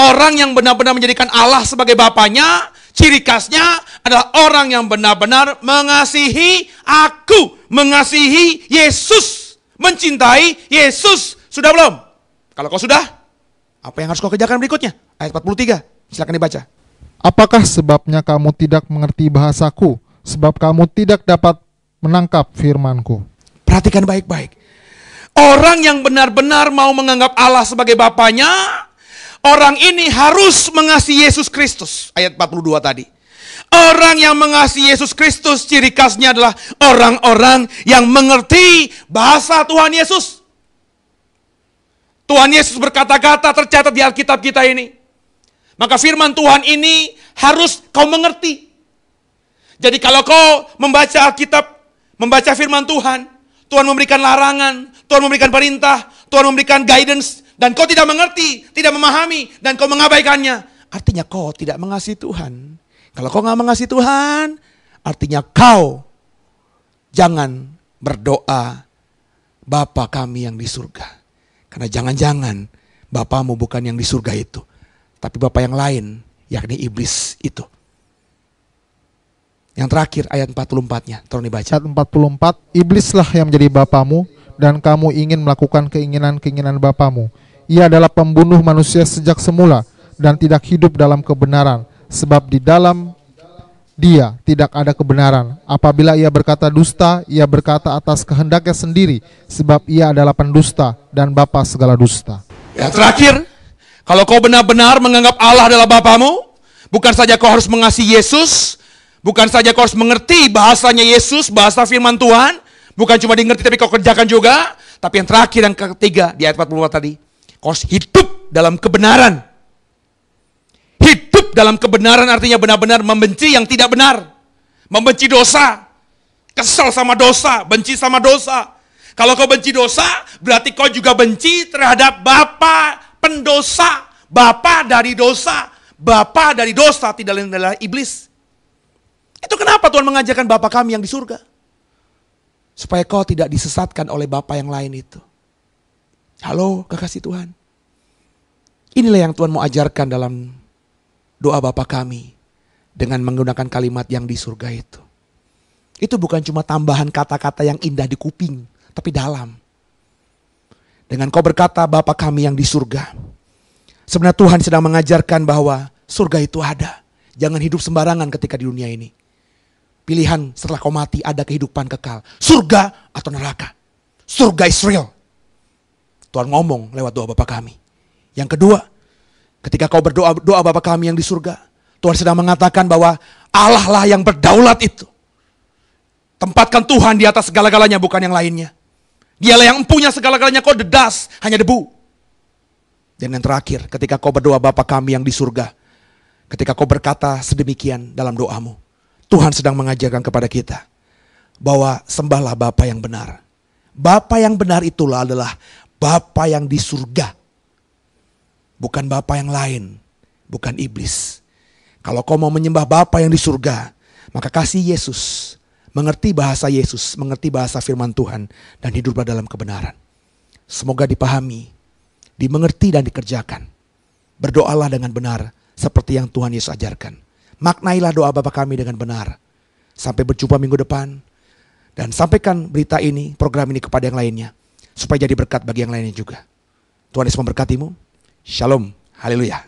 A: Orang yang benar-benar menjadikan Allah sebagai Bapanya, ciri khasnya adalah orang yang benar-benar mengasihi aku, mengasihi Yesus, mencintai Yesus. Sudah belum? Kalau kau sudah, apa yang harus kau kerjakan berikutnya? Ayat 43, silakan dibaca.
B: Apakah sebabnya kamu tidak mengerti bahasaku, sebab kamu tidak dapat menangkap firmanku?
A: Perhatikan baik-baik. Orang yang benar-benar mau menganggap Allah sebagai Bapanya, orang ini harus mengasihi Yesus Kristus. Ayat 42 tadi. Orang yang mengasihi Yesus Kristus, ciri khasnya adalah orang-orang yang mengerti bahasa Tuhan Yesus. Tuhan Yesus berkata-kata tercatat di Alkitab kita ini. Maka firman Tuhan ini harus kau mengerti. Jadi kalau kau membaca Alkitab, membaca firman Tuhan, Tuhan memberikan larangan, Tuhan memberikan perintah, Tuhan memberikan guidance, dan kau tidak mengerti, tidak memahami, dan kau mengabaikannya, artinya kau tidak mengasihi Tuhan. Kalau kau nggak mengasihi Tuhan, artinya kau jangan berdoa Bapa kami yang di surga. Karena jangan-jangan Bapamu bukan yang di surga itu, tapi Bapa yang lain, yakni iblis itu. Yang terakhir ayat 44-nya, tolong dibaca.
B: Ayat 44, iblislah yang menjadi bapamu, dan kamu ingin melakukan keinginan-keinginan bapamu. Ia adalah pembunuh manusia sejak semula, dan tidak hidup dalam kebenaran, sebab di dalam dia tidak ada kebenaran. Apabila ia berkata dusta, ia berkata atas kehendaknya sendiri, sebab ia adalah pendusta dan bapa segala dusta.
A: Yang terakhir, kalau kau benar-benar menganggap Allah adalah Bapamu, bukan saja kau harus mengasihi Yesus, bukan saja kau harus mengerti bahasanya Yesus, bahasa firman Tuhan, bukan cuma dimengerti tapi kau kerjakan juga. Tapi yang terakhir, yang ketiga di ayat 44 tadi, kau harus hidup dalam kebenaran. Hidup dalam kebenaran artinya benar-benar membenci yang tidak benar. Membenci dosa. Kesel sama dosa, benci sama dosa. Kalau kau benci dosa, berarti kau juga benci terhadap bapa pendosa. Bapa dari dosa. Bapa dari dosa tidak lain adalah iblis. Itu kenapa Tuhan mengajarkan Bapa kami yang di surga? Supaya kau tidak disesatkan oleh bapa yang lain itu. Halo kekasih Tuhan. Inilah yang Tuhan mau ajarkan dalam doa Bapa kami. Dengan menggunakan kalimat yang di surga itu. Itu bukan cuma tambahan kata-kata yang indah di kuping, tapi dalam. Dengan kau berkata Bapa kami yang di surga. Sebenarnya Tuhan sedang mengajarkan bahwa surga itu ada. Jangan hidup sembarangan ketika di dunia ini. Pilihan setelah kau mati ada kehidupan kekal. Surga atau neraka. Surga is real. Tuhan ngomong lewat doa Bapa kami. Yang kedua, ketika kau berdoa doa Bapa kami yang di surga, Tuhan sedang mengatakan bahwa Allah lah yang berdaulat itu. Tempatkan Tuhan di atas segala-galanya, bukan yang lainnya. Dialah yang empunya segala-galanya, kau dedas, hanya debu. Dan yang terakhir, ketika kau berdoa Bapa kami yang di surga, ketika kau berkata sedemikian dalam doamu, Tuhan sedang mengajarkan kepada kita bahwa sembahlah Bapa yang benar. Bapa yang benar itulah adalah Bapa yang di surga. Bukan Bapa yang lain, bukan iblis. Kalau kau mau menyembah Bapa yang di surga, maka kasih Yesus, mengerti bahasa Yesus, mengerti bahasa firman Tuhan, dan hiduplah dalam kebenaran. Semoga dipahami, dimengerti dan dikerjakan. Berdoalah dengan benar, seperti yang Tuhan Yesus ajarkan. Maknailah doa Bapa kami dengan benar. Sampai berjumpa minggu depan. Dan sampaikan berita ini, program ini kepada yang lainnya. Supaya jadi berkat bagi yang lainnya juga. Tuhan Yesus memberkatimu. Shalom. Haleluya.